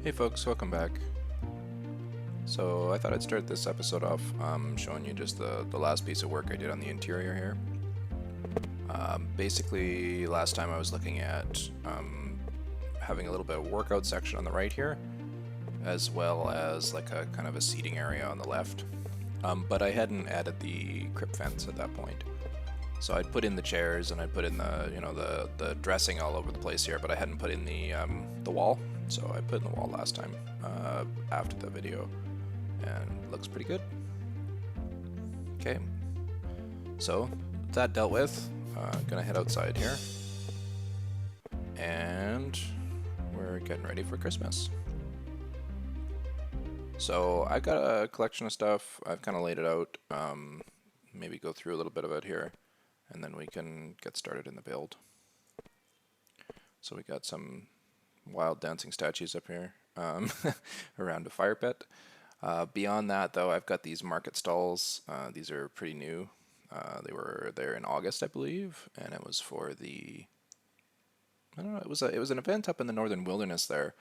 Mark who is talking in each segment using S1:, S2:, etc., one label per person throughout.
S1: Hey folks, welcome back. So I thought I'd start this episode off showing you just the last piece of work I did on the interior here. Basically, last time I was looking at having a little bit of workout section on the right here, as well as like a kind of a seating area on the left. But I hadn't added the crypt fence at that point. So I'd put in the chairs and I'd put in the dressing all over the place here, but I hadn't put in the wall. So I put in the wall last time after the video, and it looks pretty good. Okay, so that dealt with, gonna head outside here, and we're getting ready for Christmas. So I got a collection of stuff. I've kind of laid it out. Maybe go through a little bit of it here, and then we can get started in the build. So we got some wild dancing statues up here around a fire pit. Beyond that, though, I've got these market stalls. These are pretty new. They were there in August, I believe, and it was for the I don't know. It was an event up in the northern wilderness there,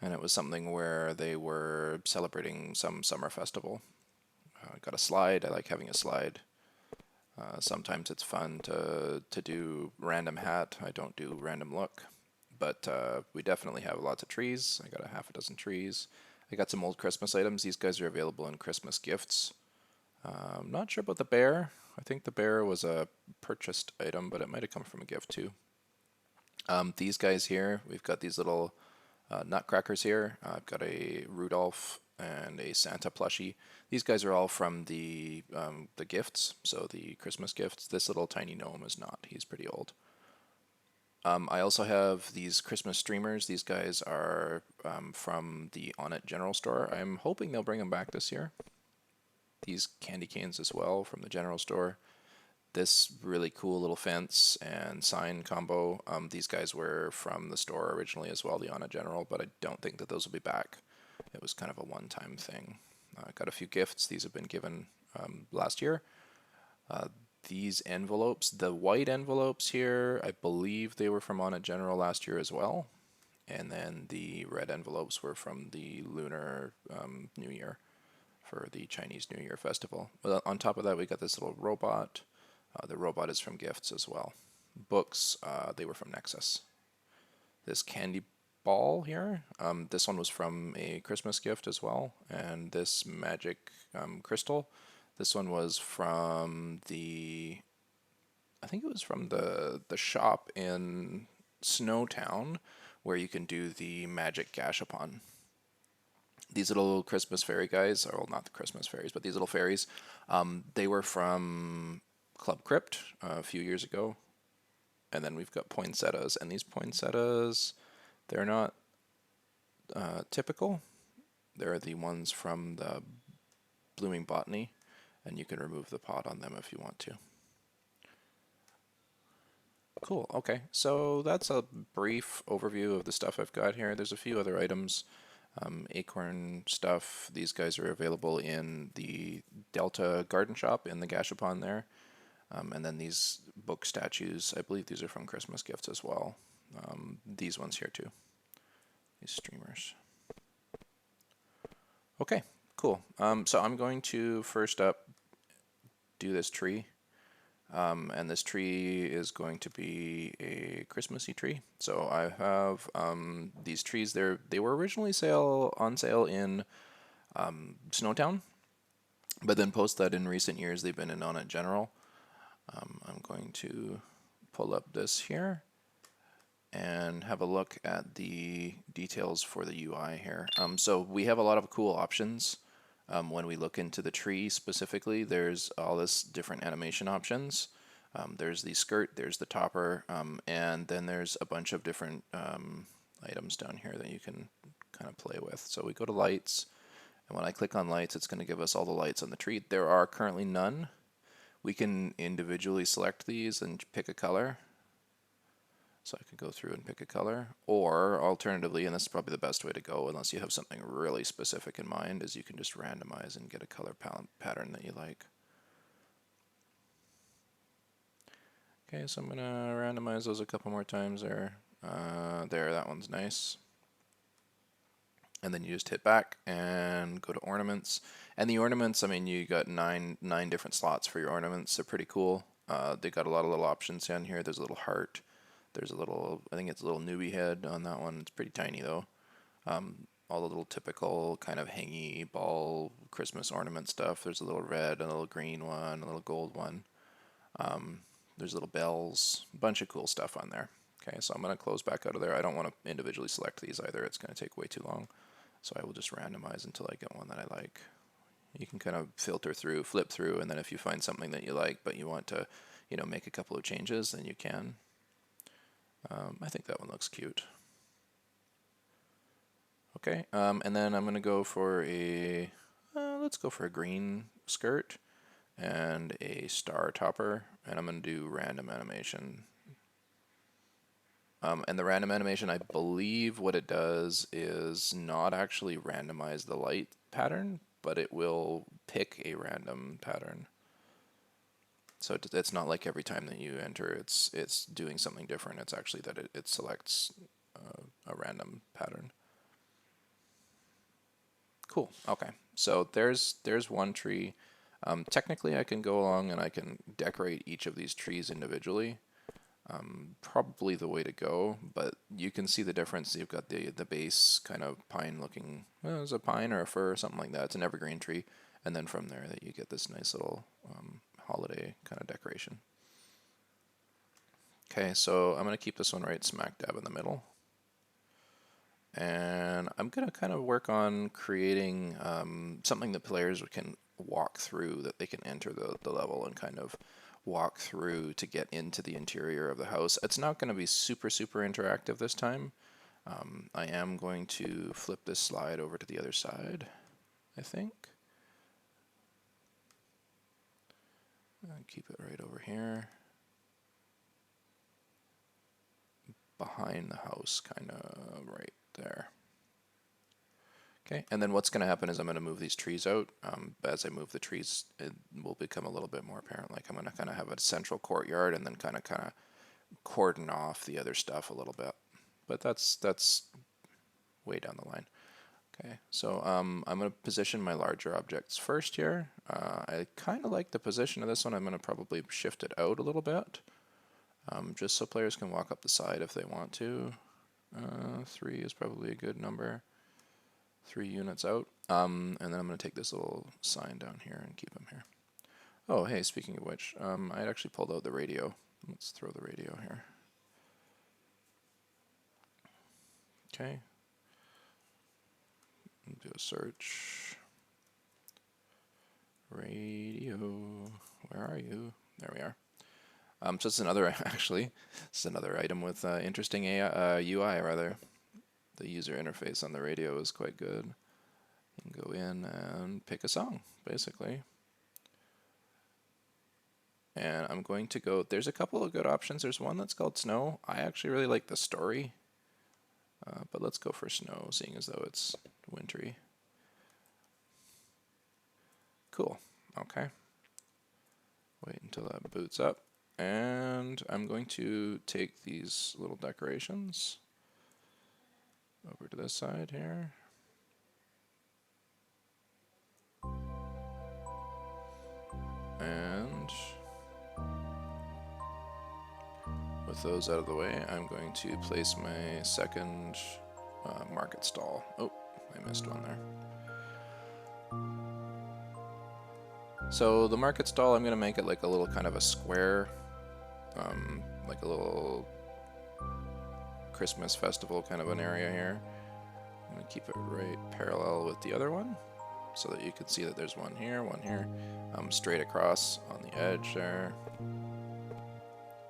S1: and it was something where they were celebrating some summer festival. I got a slide. I like having a slide. Sometimes it's fun to do random hat. I don't do random look, but we definitely have lots of trees. I got a half a dozen trees. I got some old Christmas items. These guys are available in Christmas Gifts. I'm not sure about the bear. I think the bear was a purchased item, but it might have come from a gift too. These guys here, we've got these little nutcrackers here. I've got a Rudolph and a Santa plushie. These guys are all from the gifts, so the Christmas gifts. This little tiny gnome is not. He's pretty old. I also have these Christmas streamers. These guys are from the On It General Store. I'm hoping they'll bring them back this year. These candy canes as well from the general store. This really cool little fence and sign combo. These guys were from the store originally as well, the On It General, but I don't think that those will be back. It was kind of a one-time thing. Got a few gifts. These have been given last year. These envelopes, the white envelopes here, I believe they were from On It General last year as well. And then the red envelopes were from the Lunar New Year for the Chinese New Year festival. Well, on top of that, we got this little robot. The robot is from gifts as well. Books, they were from Nexus. This candy ball here, this one was from a Christmas gift as well. And this magic crystal, this one was from I think it was from the shop in Snowtown where you can do the magic gashapon. These little Christmas fairy guys, or well, not the Christmas fairies, but these little fairies, they were from Club Crypt a few years ago. And then we've got poinsettias, and these poinsettias, they're not typical. They're the ones from the blooming botany, and you can remove the pot on them if you want to. Cool. Okay, so that's a brief overview of the stuff I've got here. There's a few other items. Acorn stuff. These guys are available in the Delta Garden Shop in the Gashapon there. And then these book statues, I believe these are from Christmas Gifts as well. These ones here too. These streamers. Okay, cool. So I'm going to first up do this tree. And this tree is going to be a Christmassy tree. So I have these trees. They were originally on sale in Snowtown, but then post that in recent years they've been in On It General. I'm going to pull up this here and have a look at the details for the UI here. So we have a lot of cool options. When we look into the tree specifically, there's all this different animation options. There's the skirt, there's the topper, and then there's a bunch of different items down here that you can kind of play with. So we go to lights, and when I click on lights, it's going to give us all the lights on the tree. There are currently none. We can individually select these and pick a color. So I could go through and pick a color, or alternatively, and this is probably the best way to go unless you have something really specific in mind, is you can just randomize and get a color pattern that you like. Okay, so I'm going to randomize those a couple more times there. There, that one's nice. And then you just hit back and go to ornaments. And the ornaments, I mean, you got nine different slots for your ornaments. They're pretty cool. They got a lot of little options down here. There's a little heart. There's a little, I think it's a little newbie head on that one. It's pretty tiny though. All the little typical kind of hangy ball Christmas ornament stuff. There's a little red, a little green one, a little gold one. There's little bells, a bunch of cool stuff on there. Okay, so I'm going to close back out of there. I don't want to individually select these either. It's going to take way too long. So I will just randomize until I get one that I like. You can kind of filter through, flip through, and then if you find something that you like but you want to, you know, make a couple of changes, then you can. I think that one looks cute. Okay, and then I'm going to go for a, let's go for a green skirt and a star topper, and I'm going to do random animation. And the random animation, I believe what it does is not actually randomize the light pattern, but it will pick a random pattern. So it's not like every time that you enter, it's doing something different. It's actually that it selects a random pattern. Cool. Okay. So there's one tree. Technically, I can go along and I can decorate each of these trees individually. Probably the way to go, but you can see the difference. You've got the base kind of pine looking, well, it's a pine or a fir or something like that. It's an evergreen tree, and then from there that you get this nice little holiday kind of decoration. Okay, so I'm going to keep this one right smack dab in the middle. And I'm going to kind of work on creating something that players can walk through, that they can enter the level and kind of walk through to get into the interior of the house. It's not going to be super interactive this time. I am going to flip this slide over to the other side, I think. And keep it right over here. Behind the house, kind of right there. Okay, and then what's going to happen is I'm going to move these trees out. As I move the trees, it will become a little bit more apparent. Like I'm going to kind of have a central courtyard and then kind of cordon off the other stuff a little bit. But that's way down the line. Okay, so I'm going to position my larger objects first here. I kind of like the position of this one. I'm going to probably shift it out a little bit, just so players can walk up the side if they want to. 3 is probably a good number. 3 units out. And then I'm going to take this little sign down here and keep them here. Oh, hey, speaking of which, I had actually pulled out the radio. Let's throw the radio here. Okay. Do a search. Radio. Where are you? There we are. So it's another, actually, it's another item with interesting UI, rather. The user interface on the radio is quite good. You can go in and pick a song, basically. And I'm going to go, there's a couple of good options. There's one that's called Snow. I actually really like the story. But let's go for Snow, seeing as though it's wintry. Cool. Okay. Wait until that boots up. And I'm going to take these little decorations over to this side here. And with those out of the way, I'm going to place my second market stall. Oh, I missed one there. So the market stall, I'm going to make it like a little kind of a square, like a little Christmas festival kind of an area here. I'm going to keep it right parallel with the other one so that you can see that there's one here, straight across on the edge there.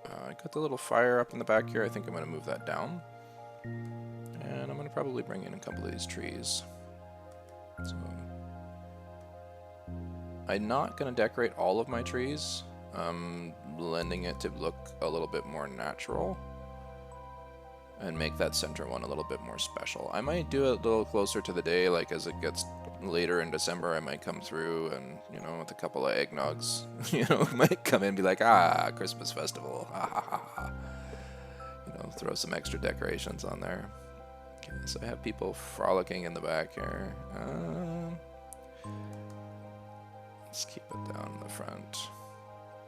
S1: I got the little fire up in the back here. I think I'm going to move that down. And I'm going to probably bring in a couple of these trees. So I'm not going to decorate all of my trees, lending it to look a little bit more natural and make that center one a little bit more special. I might do it a little closer to the day, like as it gets later in December, I might come through and, you know, with a couple of eggnogs, you know, might come in and be like, ah, Christmas festival, ha ha ha ha. You know, throw some extra decorations on there. Okay, so I have people frolicking in the back here. Let's keep it down in the front.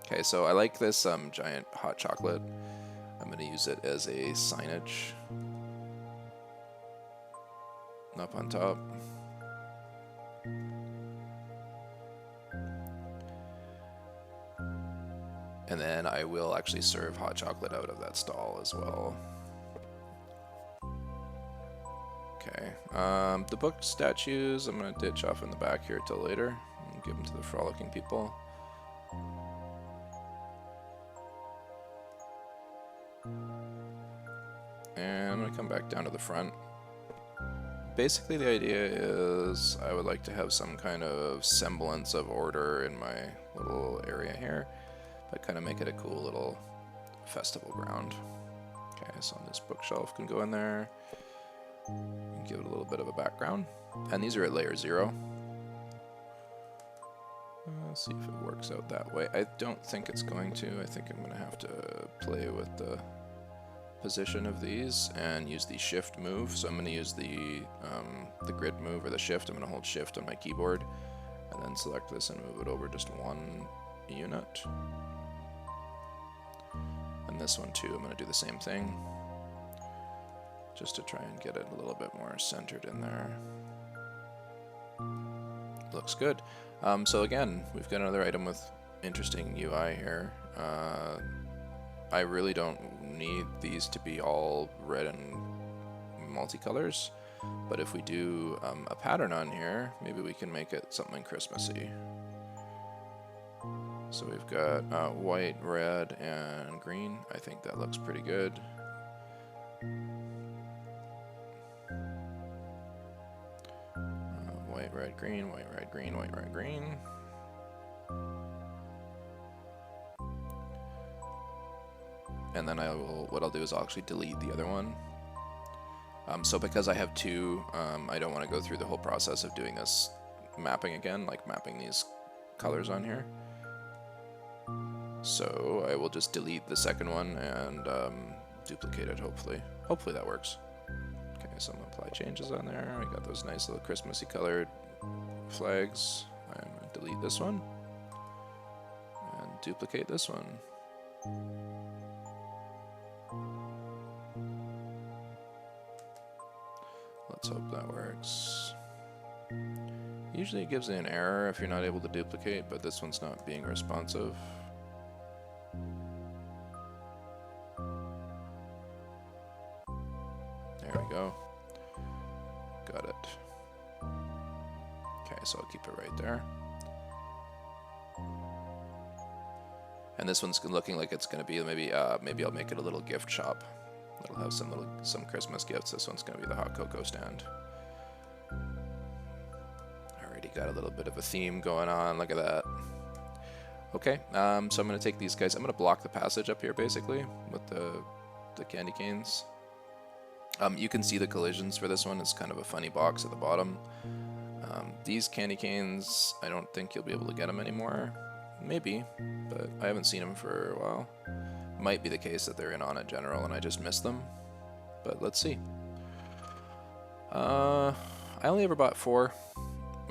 S1: Okay, so I like this giant hot chocolate. I'm going to use it as a signage up on top. And then I will actually serve hot chocolate out of that stall as well. Okay, the book statues I'm going to ditch off in the back here till later and give them to the frolicking people. And I'm going to come back down to the front. Basically the idea is I would like to have some kind of semblance of order in my little area here, but kind of make it a cool little festival ground. Okay, so this bookshelf can go in there. Give it a little bit of a background. And these are at layer 0. Let's see if it works out that way. I don't think it's going to. I think I'm going to have to play with the position of these and use the shift move. So I'm going to use the grid move or the shift. I'm going to hold shift on my keyboard and then select this and move it over just 1 unit. And this one too, I'm going to do the same thing, just to try and get it a little bit more centered in there. Looks good. So again, we've got another item with interesting UI here. I really don't need these to be all red and multicolors, but if we do a pattern on here, maybe we can make it something Christmassy. So we've got white, red, and green. I think that looks pretty good. White, red, green, white, red, green, white, red, green. And then what I'll do is I'll actually delete the other one. So because I have 2, I don't want to go through the whole process of doing this mapping again, like mapping these colors on here. So I will just delete the second one and duplicate it, hopefully. Hopefully that works. Okay, so I'm going to apply changes on there. We got those nice little Christmassy colored flags. I'm going to delete this one and duplicate this one. Let's hope that works. Usually it gives you an error if you're not able to duplicate, but this one's not being responsive. There we go. Got it. Okay, so I'll keep it right there. And this one's looking like it's going to be maybe I'll make it a little gift shop. It'll have some Christmas gifts. This one's going to be the hot cocoa stand. Already got a little bit of a theme going on. Look at that. Okay, so I'm going to take these guys. I'm going to block the passage up here basically with the candy canes. You can see the collisions for this one. It's kind of a funny box at the bottom. These candy canes, I don't think you'll be able to get them anymore. Maybe, but I haven't seen them for a while. Might be the case that they're in On It General and I just missed them, but let's see. I only ever bought 4.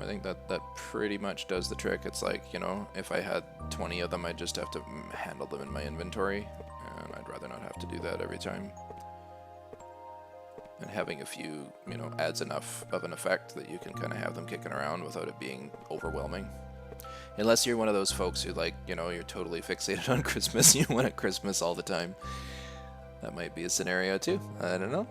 S1: I think that pretty much does the trick. It's like, you know, if I had 20 of them, I'd just have to handle them in my inventory, and I'd rather not have to do that every time. And having a few, you know, adds enough of an effect that you can kind of have them kicking around without it being overwhelming. Unless you're one of those folks who, like, you know, you're totally fixated on Christmas, you want it Christmas all the time. That might be a scenario too. I don't know.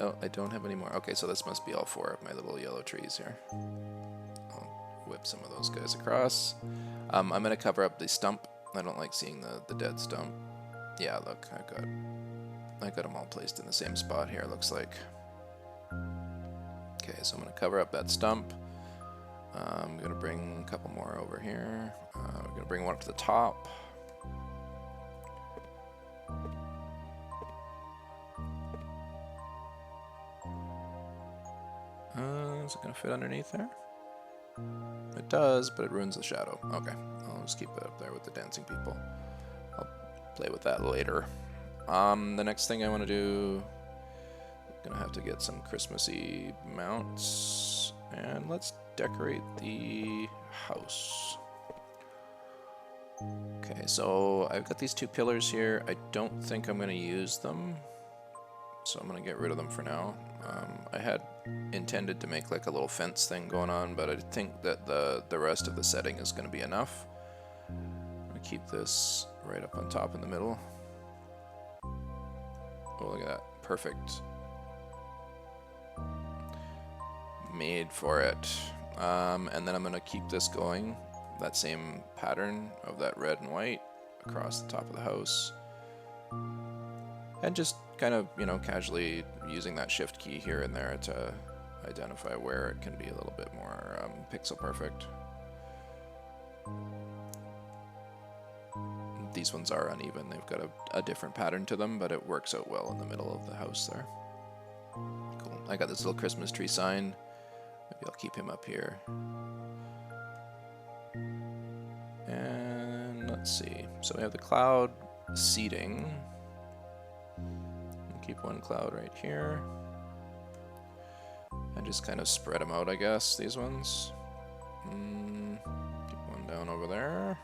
S1: Oh, I don't have any more. Okay, so this must be all 4 of my little yellow trees here. I'll whip some of those guys across. I'm going to cover up the stump. I don't like seeing the dead stump. Yeah, look, I got them all placed in the same spot here, looks like. Okay, so I'm going to cover up that stump. I'm going to bring a couple more over here. We're going to bring one up to the top. Is it going to fit underneath there? It does, but it ruins the shadow. Okay, I'll just keep it up there with the dancing people. I'll play with that later. The next thing I want to do Gonna have to get some Christmassy mounts, and let's decorate the house. Okay, so I've got these 2 pillars here. I don't think I'm gonna use them, so I'm gonna get rid of them for now. I had intended to make like a little fence thing going on, but I think that the rest of the setting is gonna be enough. I'm gonna keep this right up on top in the middle. Oh, look at that, perfect. Made for it. And then I'm gonna keep this going, that same pattern of that red and white across the top of the house, and just kind of, you know, casually using that shift key here and there to identify where it can be a little bit more pixel perfect. These ones are uneven, they've got a different pattern to them, but it works out well in the middle of the house there. Cool. I got this little Christmas tree sign. Maybe I'll keep him up here. And let's see. So we have the cloud seating. We'll keep one cloud right here. And just kind of spread them out, I guess, these ones. Keep one down over there.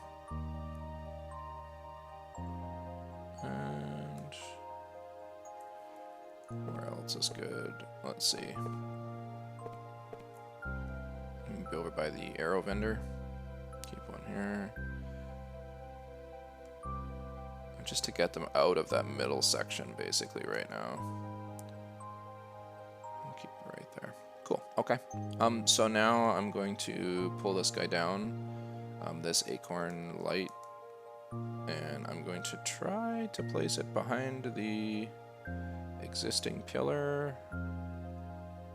S1: And where else is good? Let's see. Go over by the arrow vendor. Keep one here. Just to get them out of that middle section basically right now. I'll keep it right there. Cool. Okay. So now I'm going to pull this guy down, this acorn light, and I'm going to try to place it behind the existing pillar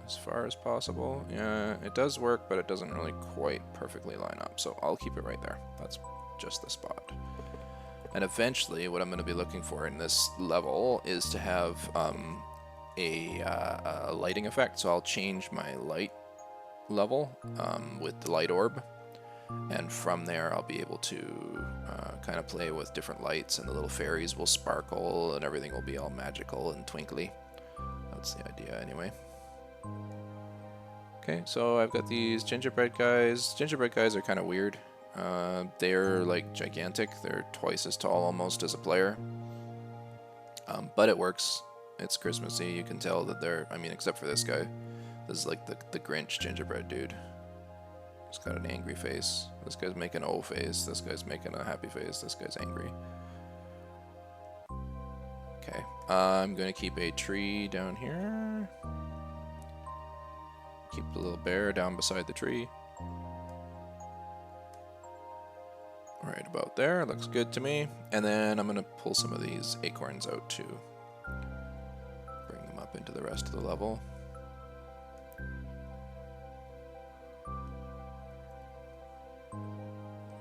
S1: as far as possible. Yeah, it does work, but it doesn't really quite perfectly line up, so I'll keep it right there. That's just the spot. And eventually what I'm going to be looking for in this level is to have a lighting effect, so I'll change my light level with the light orb, and from there I'll be able to kind of play with different lights, and the little fairies will sparkle and everything will be all magical and twinkly. That's the idea anyway. Okay, so I've got these gingerbread guys. Gingerbread guys are kind of weird. They're like gigantic. They're twice as tall almost as a player. But it works. It's Christmassy. You can tell that they're, I mean, except for this guy. This is like the Grinch gingerbread dude. He's got an angry face. This guy's making an O face. This guy's making a happy face. This guy's angry. Okay, I'm going to keep a tree down here. Keep the little bear down beside the tree. Right about there, looks good to me. And then I'm going to pull some of these acorns out too. Bring them up into the rest of the level.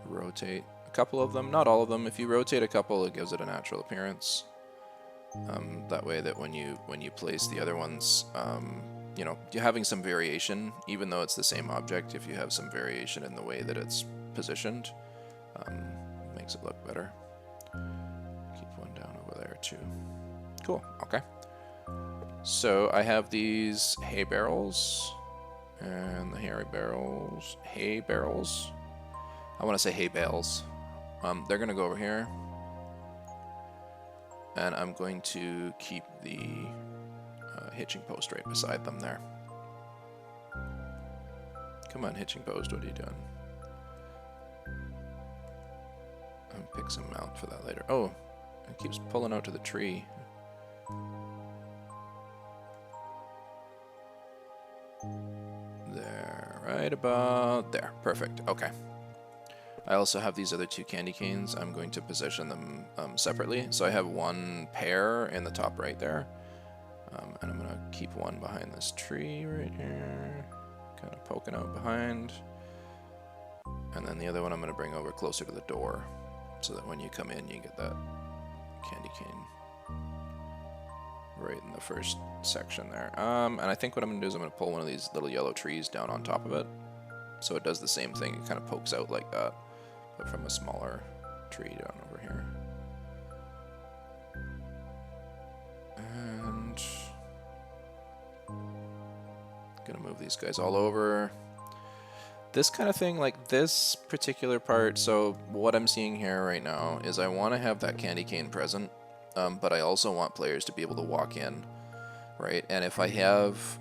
S1: Rotate a couple of them, not all of them. If you rotate a couple, it gives it a natural appearance. That way that when you place the other ones, you know, you're having some variation, even though it's the same object. If you have some variation in the way that it's positioned, makes it look better. Keep one down over there too. Cool. Okay. So I have these hay barrels and the hay barrels. I want to say hay bales. They're gonna go over here, and I'm going to keep the hitching post right beside them there. Come on, hitching post, what are you doing? I'll pick some mount for that later. Oh, it keeps pulling out to the tree. There, right about there. Perfect, okay. I also have these other two candy canes. I'm going to position them separately. So I have one pair in the top right there. And I'm going to keep one behind this tree right here, kind of poking out behind. And then the other one I'm going to bring over closer to the door, so that when you come in, you get that candy cane right in the first section there. And I think what I'm going to do is I'm going to pull one of these little yellow trees down on top of it, so it does the same thing. It kind of pokes out like that, but from a smaller tree down over here. And Gonna move these guys all over. This kind of thing, like this particular part, so what I'm seeing here right now is I want to have that candy cane present, but I also want players to be able to walk in, right? And if I have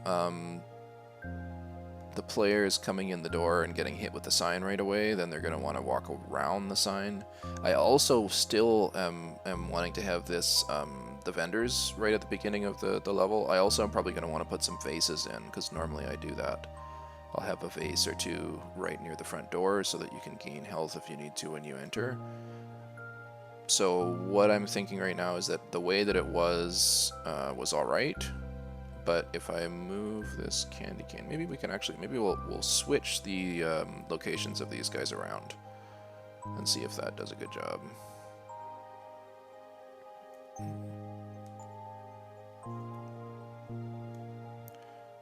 S1: the players coming in the door and getting hit with the sign right away, then they're going to want to walk around the sign. I also still am wanting to have this, the vendors right at the beginning of the level. I also am probably going to want to put some vases in, because normally I do that. I'll have a vase or two right near the front door so that you can gain health if you need to when you enter. So what I'm thinking right now is that the way that it was alright, but if I move this candy cane, maybe we can actually, maybe we'll switch the locations of these guys around and see if that does a good job.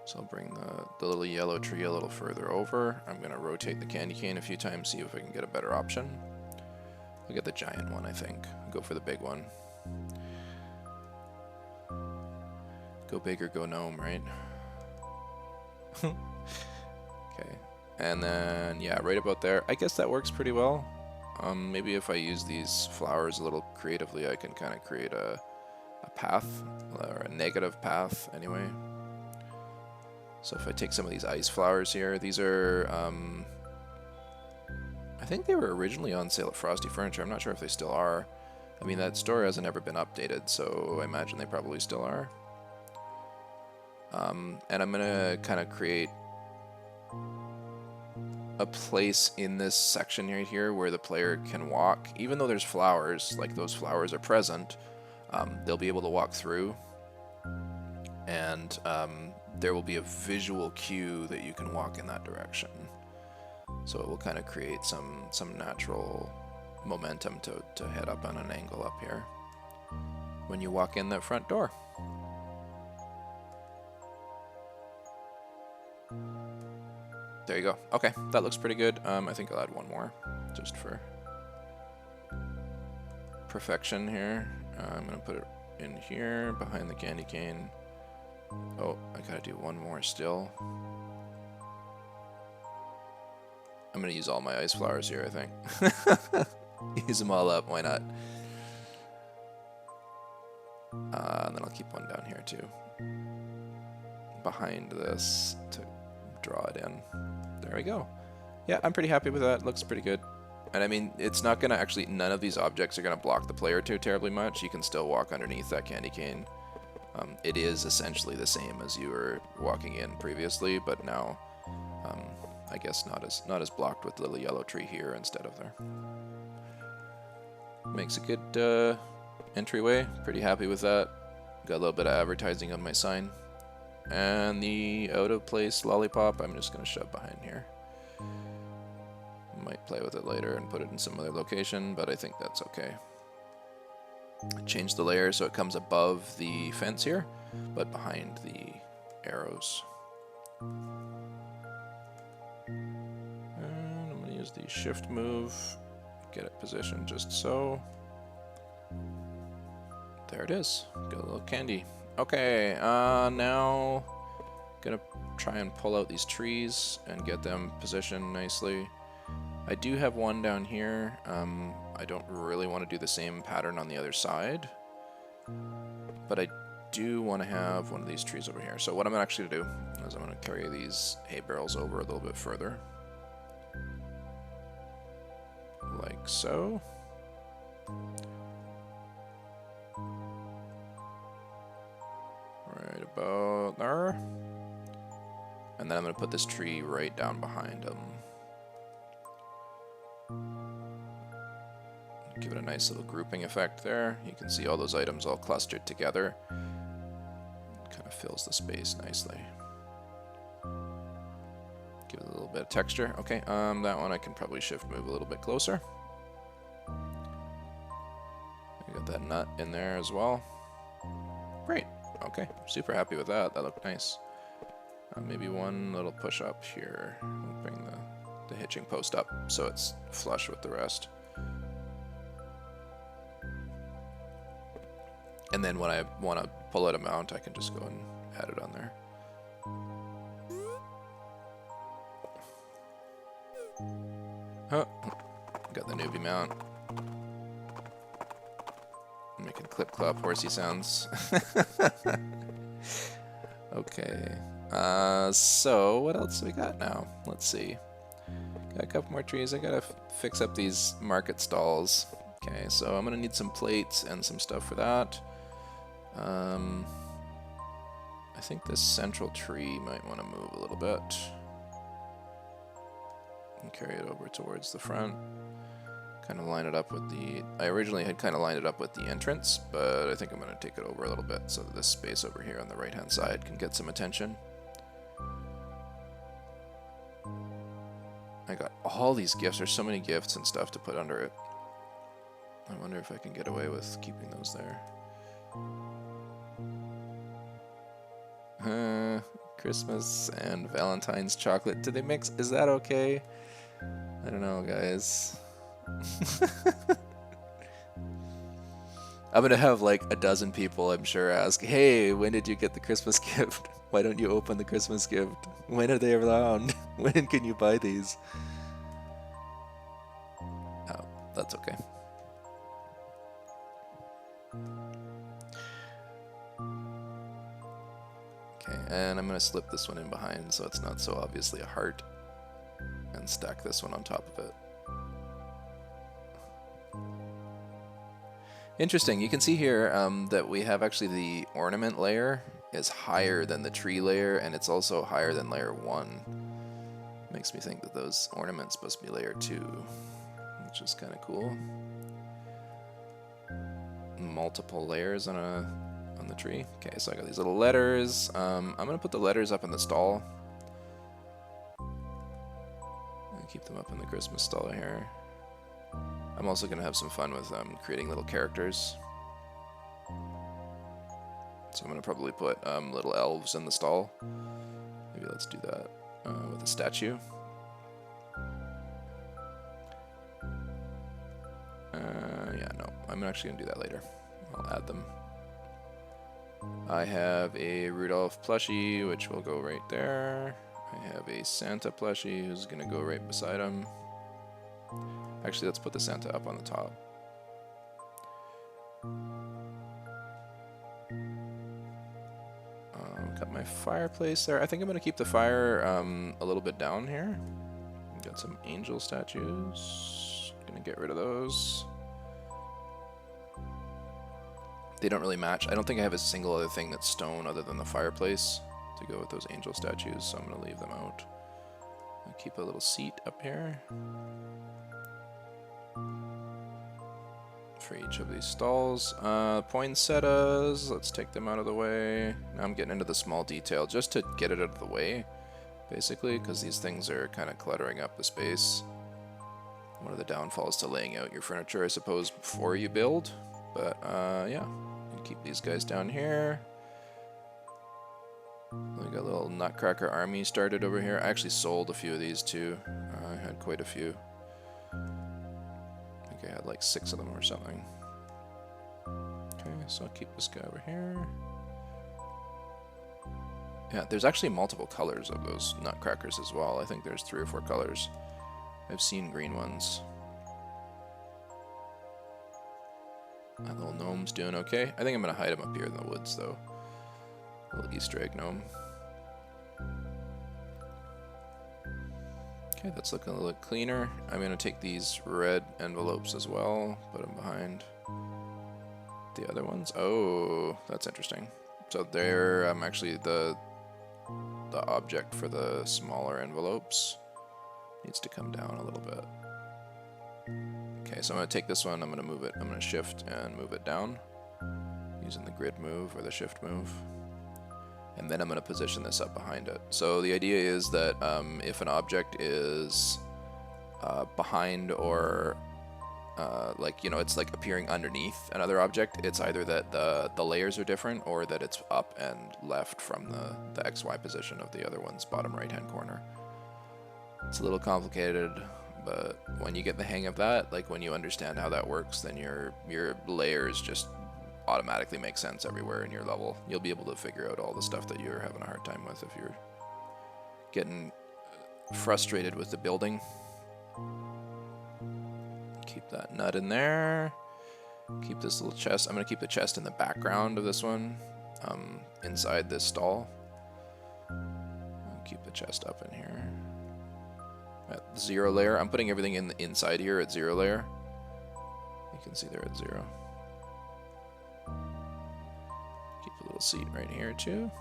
S1: So I'll bring the little yellow tree a little further over. I'm going to rotate the candy cane a few times, see if I can get a better option. I'll get the giant one, I think. Go for the big one. Go big or go gnome, right? Okay. And then, yeah, right about there. I guess that works pretty well. Maybe if I use these flowers a little creatively, I can kind of create a path, or a negative path, anyway. So if I take some of these ice flowers here, these are, I think they were originally on sale at Frosty Furniture. I'm not sure if they still are. I mean, that store hasn't ever been updated, so I imagine they probably still are. And I'm gonna kind of create a place in this section right here where the player can walk. Even though there's flowers, like those flowers are present, they'll be able to walk through. And there will be a visual cue that you can walk in that direction. So it will kind of create some natural momentum to head up on an angle up here when you walk in that front door. There you go. Okay, that looks pretty good. I think I'll add one more just for perfection here. I'm going to put it in here behind the candy cane. Oh, I gotta do one more still. I'm gonna use all my ice flowers here, I think. Use them all up, why not? And then I'll keep one down here too. Behind this to draw it in. There we go. Yeah, I'm pretty happy with that. Looks pretty good. And I mean, it's not gonna actually, none of these objects are gonna block the player too terribly much. You can still walk underneath that candy cane. It is essentially the same as you were walking in previously, but now I guess not as blocked with the little yellow tree here instead of there. Makes a good entryway. Pretty happy with that. Got a little bit of advertising on my sign. And the out of place lollipop I'm just gonna shove behind here. Might play with it later and put it in some other location, but I think that's okay. Change the layer so it comes above the fence here, but behind the arrows. And I'm going to use the shift move, get it positioned just so. There it is. Got a little candy. Okay, now gonna try and pull out these trees and get them positioned nicely. I do have one down here. I don't really want to do the same pattern on the other side, but I do want to have one of these trees over here. So what I'm actually going to do is I'm going to carry these hay barrels over a little bit further, like so. Right about there. And then I'm going to put this tree right down behind them. Give it a nice little grouping effect there. You can see all those items all clustered together. Kind of fills the space nicely. Give it a little bit of texture. Okay, that one I can probably shift move a little bit closer. I got that nut in there as well. Great. Okay, super happy with that. That looked nice. Maybe one little push up here. We'll bring the hitching post up so it's flush with the rest. And then when I want to pull out a mount, I can just go and add it on there. Oh, got the newbie mount. Making clip-clop horsey sounds. Okay. So what else do we got now? Let's see. Got a couple more trees. I gotta fix up these market stalls. Okay, so I'm gonna need some plates and some stuff for that. I think this central tree might want to move a little bit. And carry it over towards the front. Kind of line it up with the... I originally had kind of lined it up with the entrance, but I think I'm going to take it over a little bit so that this space over here on the right-hand side can get some attention. I got all these gifts. There's so many gifts and stuff to put under it. I wonder if I can get away with keeping those there. Christmas and Valentine's chocolate. Do they mix? Is that okay? I don't know, guys. I'm gonna have like a dozen people, I'm sure, ask, hey, when did you get the Christmas gift? Why don't you open the Christmas gift? When are they around? When can you buy these? Oh, that's okay. Okay, and I'm gonna slip this one in behind so it's not so obviously a heart, and stack this one on top of it. Interesting, you can see here that we have actually the ornament layer is higher than the tree layer, and it's also higher than layer 1. Makes me think that those ornaments supposed to be layer 2, which is kind of cool. Multiple layers on the tree. Okay, so I got these little letters. I'm gonna put the letters up in the stall. And keep them up in the Christmas stall here. I'm also going to have some fun with creating little characters. So I'm going to probably put little elves in the stall. Maybe let's do that with a statue. Yeah, no, I'm actually going to do that later. I'll add them. I have a Rudolph plushie, which will go right there. I have a Santa plushie who's going to go right beside him. Actually, let's put the Santa up on the top. Got my fireplace there. I think I'm going to keep the fire a little bit down here. Got some angel statues. Going to get rid of those. They don't really match. I don't think I have a single other thing that's stone other than the fireplace to go with those angel statues, so I'm going to leave them out. I'll keep a little seat up here for each of these stalls. Poinsettias, let's take them out of the way. Now I'm getting into the small detail just to get it out of the way, basically, because these things are kind of cluttering up the space. One of the downfalls to laying out your furniture, I suppose, before you build. But yeah, you keep these guys down here. We got a little Nutcracker army started over here. I actually sold a few of these too. I had quite a few. I think I had like 6 of them or something. Okay, so I'll keep this guy over here. Yeah, there's actually multiple colors of those Nutcrackers as well. I think there's 3 or 4 colors. I've seen green ones. That little gnome's doing okay. I think I'm going to hide him up here in the woods, though. Little Easter egg gnome. Okay, that's looking a little cleaner. I'm going to take these red envelopes as well, put them behind the other ones. Oh, that's interesting. So they're actually the object for the smaller envelopes needs to come down a little bit. Okay, so I'm going to take this one, I'm going to move it, I'm going to shift and move it down using the grid move or the shift move. And then I'm going to position this up behind it. So the idea is that if an object is behind or like, you know, it's like appearing underneath another object, it's either that the layers are different or that it's up and left from the XY position of the other one's bottom right hand corner. It's a little complicated, but when you get the hang of that, like when you understand how that works, then your layers just automatically make sense everywhere in your level. You'll be able to figure out all the stuff that you're having a hard time with if you're getting frustrated with the building. Keep that nut in there. Keep this little chest. I'm going to keep the chest in the background of this one, inside this stall. I'll keep the chest up in here. At 0 layer. I'm putting everything in the inside here at 0 layer. You can see they're at 0. Keep a little seat right here too.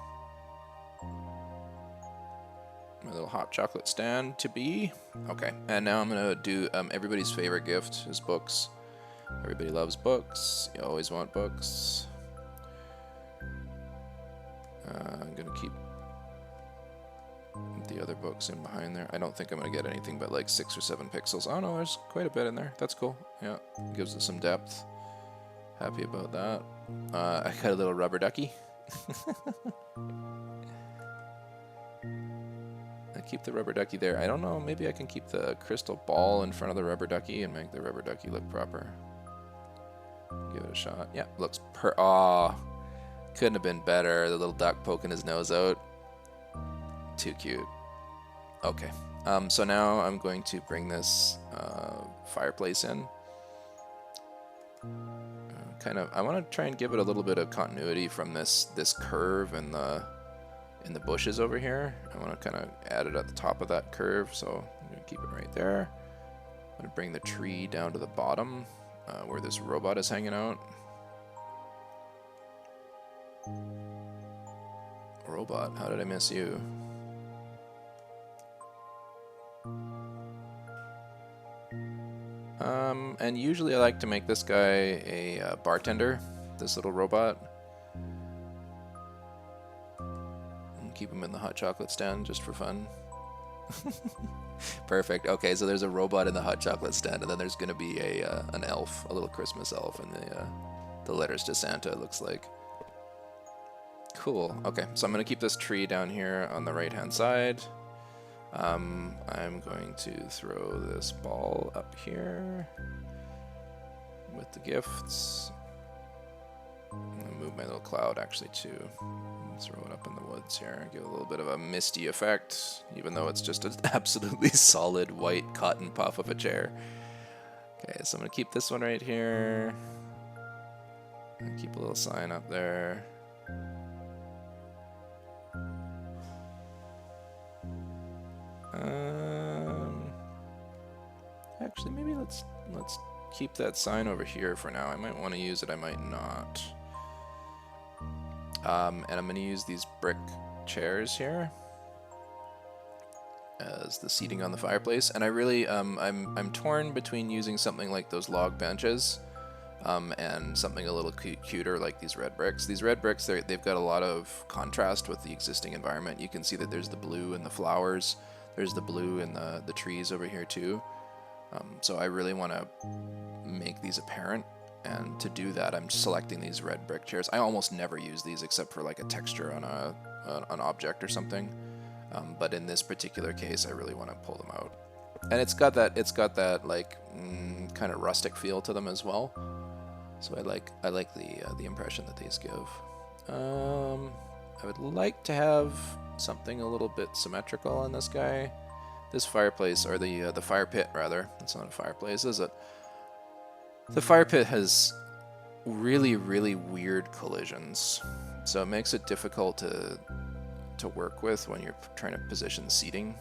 S1: My little hot chocolate stand to be. Okay, and now I'm going to do everybody's favorite gift is books. Everybody loves books. You always want books. I'm going to keep the other books in behind there. I don't think I'm going to get anything but like 6 or 7 pixels. Oh no, there's quite a bit in there. That's cool. Yeah, gives it some depth. Happy about that. I got a little rubber ducky. I keep the rubber ducky there. I don't know, maybe I can keep the crystal ball in front of the rubber ducky and make the rubber ducky look proper. Give it a shot. Yeah, looks Aw, couldn't have been better. The little duck poking his nose out. Too cute. Okay, so now I'm going to bring this fireplace in. I want to try and give it a little bit of continuity from this curve in the bushes over here. I want to kind of add it at the top of that curve, so I'm going to keep it right there. I'm going to bring the tree down to the bottom where this robot is hanging out. Robot, how did I miss you? And usually I like to make this guy a bartender, this little robot. And keep him in the hot chocolate stand just for fun. Perfect. Okay, so there's a robot in the hot chocolate stand, and then there's going to be an elf, a little Christmas elf, and the letters to Santa, it looks like. Cool. Okay, so I'm going to keep this tree down here on the right-hand side. I'm going to throw this ball up here with the gifts. I'm going to move my little cloud actually too. Throw it up in the woods here. Give it a little bit of a misty effect, even though it's just an absolutely solid white cotton puff of a chair. Okay, so I'm going to keep this one right here. And keep a little sign up there. Actually, maybe let's keep that sign over here for now. I might want to use it, I might not. And I'm going to use these brick chairs here as the seating on the fireplace. And I really, I'm torn between using something like those log benches and something a little cuter like these red bricks. These red bricks, they've got a lot of contrast with the existing environment. You can see that there's the blue in the flowers. There's the blue in the trees over here too. So I really want to make these apparent, and to do that I'm selecting these red brick chairs. I almost never use these except for like a texture on an object or something, but in this particular case I really want to pull them out. And it's got that like kind of rustic feel to them as well. So I like the impression that these give. I would like to have something a little bit symmetrical on this guy. This fireplace, or the fire pit rather. It's not a fireplace, is it? The fire pit has really, really weird collisions, so it makes it difficult to work with when you're trying to position seating.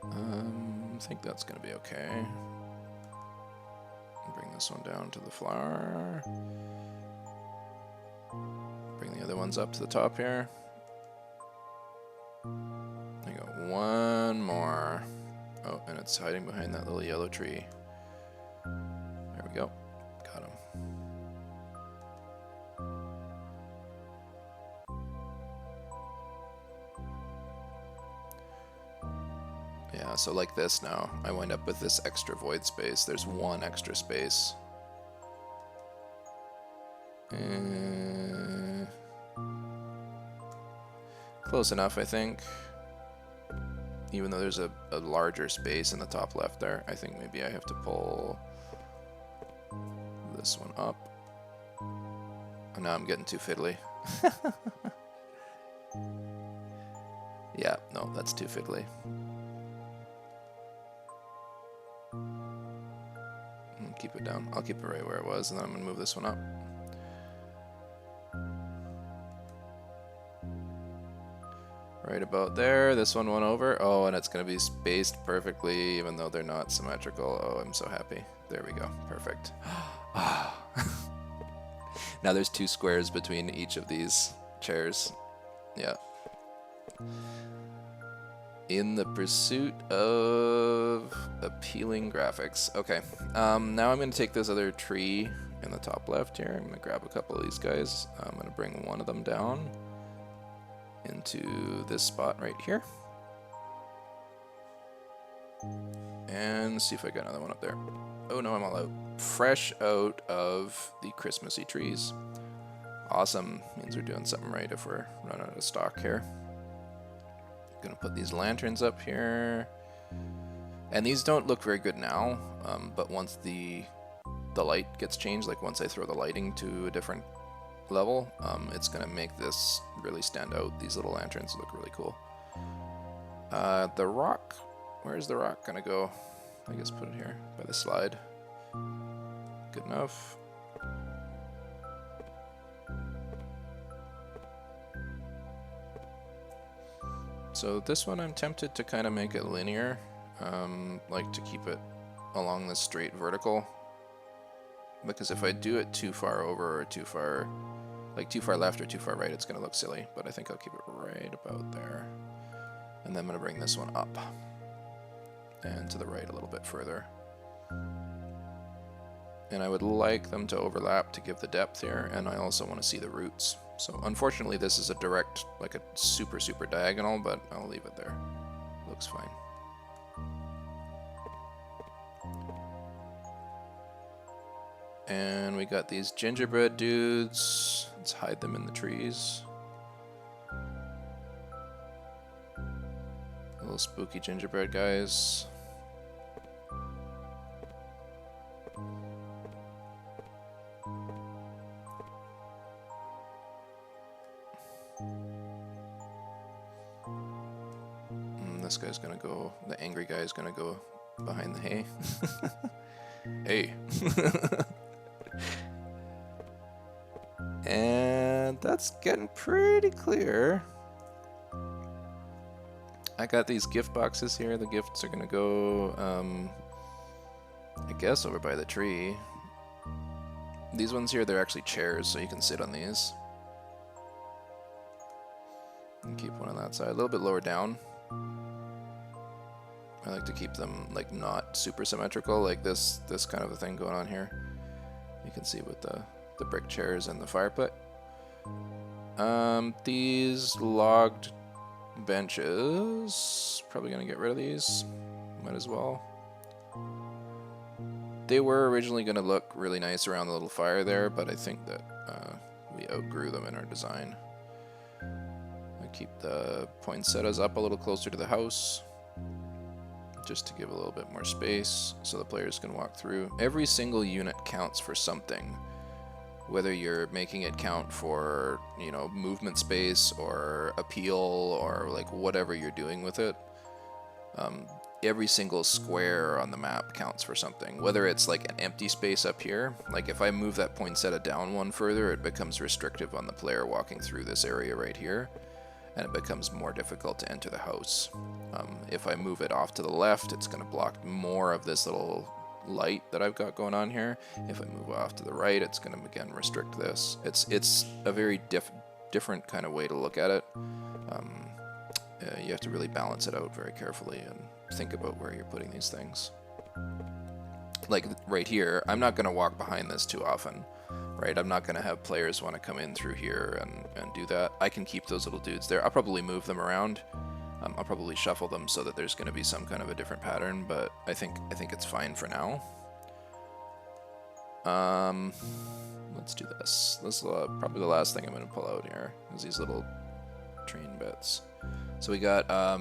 S1: I think that's going to be okay. Bring this one down to the flower. Bring the other ones up to the top here. I got one more. Oh, and it's hiding behind that little yellow tree. There we go. Got him. Yeah, so like this now, I wind up with this extra void space. There's one extra space. Close enough, I think. Even though there's a larger space in the top left there, I think maybe I have to pull this one up. Oh, now I'm getting too fiddly. Yeah, no, that's too fiddly. it down? I'll keep it right where it was, and then I'm going to move this one up. Right about there. This one went over. Oh, and it's going to be spaced perfectly, even though they're not symmetrical. Oh, I'm so happy. There we go. Perfect. Now there's 2 squares between each of these chairs. Yeah. In the pursuit of appealing graphics. Okay. Now I'm going to take this other tree in the top left here. I'm going to grab a couple of these guys. I'm going to bring one of them down into this spot right here. And see if I got another one up there. Oh no, I'm all out. Fresh out of the Christmassy trees. Awesome. Means we're doing something right if we're running out of stock here. Gonna put these lanterns up here. And these don't look very good now, but once the light gets changed, like once I throw the lighting to a different level, it's gonna make this really stand out. These little lanterns look really cool. The rock, where's the rock gonna go? I guess put it here by the slide. Good enough. So this one I'm tempted to kind of make it linear, like to keep it along this straight vertical, because if I do it too far over or too far, like too far left or too far right, it's going to look silly, but I think I'll keep it right about there. And then I'm going to bring this one up and to the right a little bit further. And I would like them to overlap to give the depth here, and I also want to see the roots. So unfortunately this is a direct, like a super diagonal, but I'll leave it there. Looks fine. And we got these gingerbread dudes. Let's hide them in the trees. Little spooky gingerbread guys. This guy's gonna go, the angry guy is gonna go behind the hay. Hey. And that's getting pretty clear. I got these gift boxes here. The gifts are gonna go, I guess over by the tree. These ones here, they're actually chairs, so you can sit on these. And keep one on that side, a little bit lower down. I like to keep them like not super symmetrical, like this kind of a thing going on here. You can see with the brick chairs and the fireplace. These logged benches, probably gonna get rid of these. Might as well. They were originally gonna look really nice around the little fire there, but I think that we outgrew them in our design. I keep the poinsettias up a little closer to the house, just to give a little bit more space so the players can walk through. Every single unit counts for something, whether you're making it count for, you know, movement space or appeal or like whatever you're doing with it. Every single square on the map counts for something, whether it's like an empty space up here. Like if I move that poinsettia down one further, it becomes restrictive on the player walking through this area right here, and it becomes more difficult to enter the house. If I move it off to the left, it's going to block more of this little light that I've got going on here. If I move off to the right, it's going to again restrict this. It's a very different kind of way to look at it. You have to really balance it out very carefully and think about where you're putting these things. Like right here, I'm not going to walk behind this too often. Right, I'm not going to have players want to come in through here and do that. I can keep those little dudes there. I'll probably move them around. I'll probably shuffle them so that there's going to be some kind of a different pattern, but I think it's fine for now. Let's do this. This is probably the last thing I'm going to pull out here, is these little train bits. So we got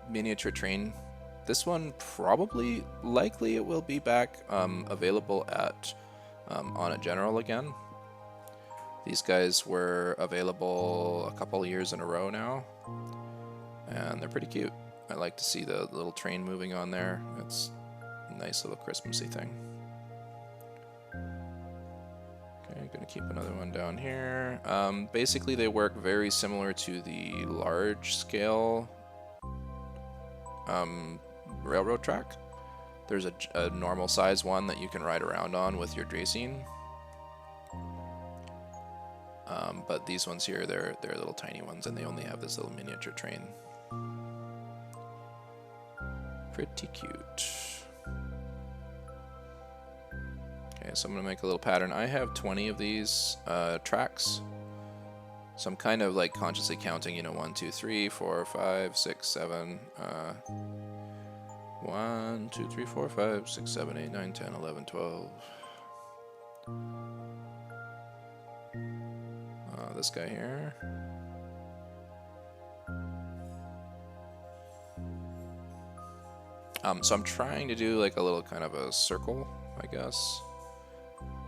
S1: miniature train. This one likely it will be back available at on a general again. These guys were available a couple of years in a row now, and they're pretty cute. I like to see the little train moving on there. It's a nice little Christmassy thing. gonna keep another one down here. Basically, they work very similar to the large scale railroad track. There's a normal size one that you can ride around on with your Dracene. But these ones here, they're little tiny ones, and they only have this little miniature train. Pretty cute. Okay, so I'm gonna make a little pattern. I have 20 of these tracks. So I'm kind of like consciously counting, 1, 2, 3, 4, 5, 6, 7. 1, 2, 3, 4, 5, 6, 7, 8, 9, 10, 11, 12. This guy here. So I'm trying to do like a little kind of a circle, I guess,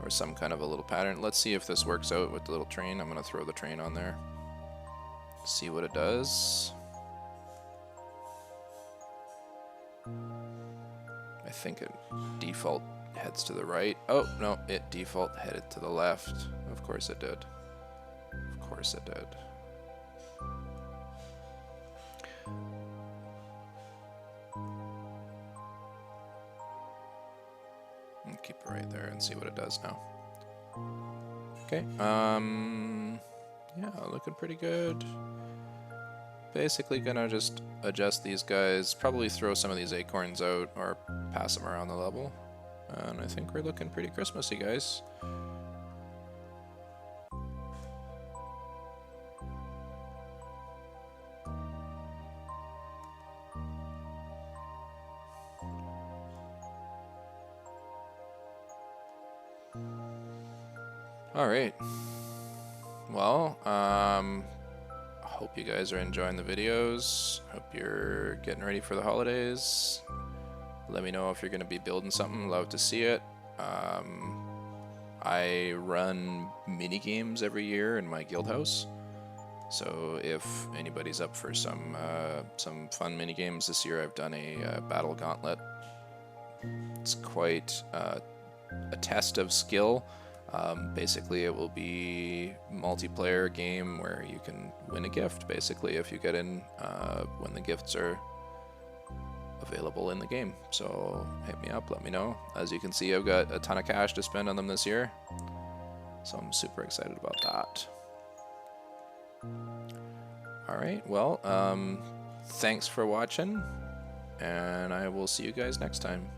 S1: or some kind of a little pattern. Let's see if this works out with the little train. I'm going to throw the train on there, see what it does. I think it default heads to the right. Oh, no, it default headed to the left. Of course it did. Of course it did. I'll keep it right there and see what it does now. Okay, yeah, looking pretty good. Basically gonna just adjust these guys, probably throw some of these acorns out or pass them around the level. And I think we're looking pretty Christmassy, guys. All right. Well, hope you guys are enjoying the videos. Hope you're getting ready for the holidays. Let me know if you're going to be building something. Love to see it. I run mini games every year in my guild house. So if anybody's up for some fun mini games this year, I've done a battle gauntlet. It's quite a test of skill. Basically, it will be multiplayer game where you can win a gift, basically, if you get in when the gifts are available in the game. So hit me up, let me know. As you can see, I've got a ton of cash to spend on them this year, so I'm super excited about that. Alright, well, thanks for watching, and I will see you guys next time.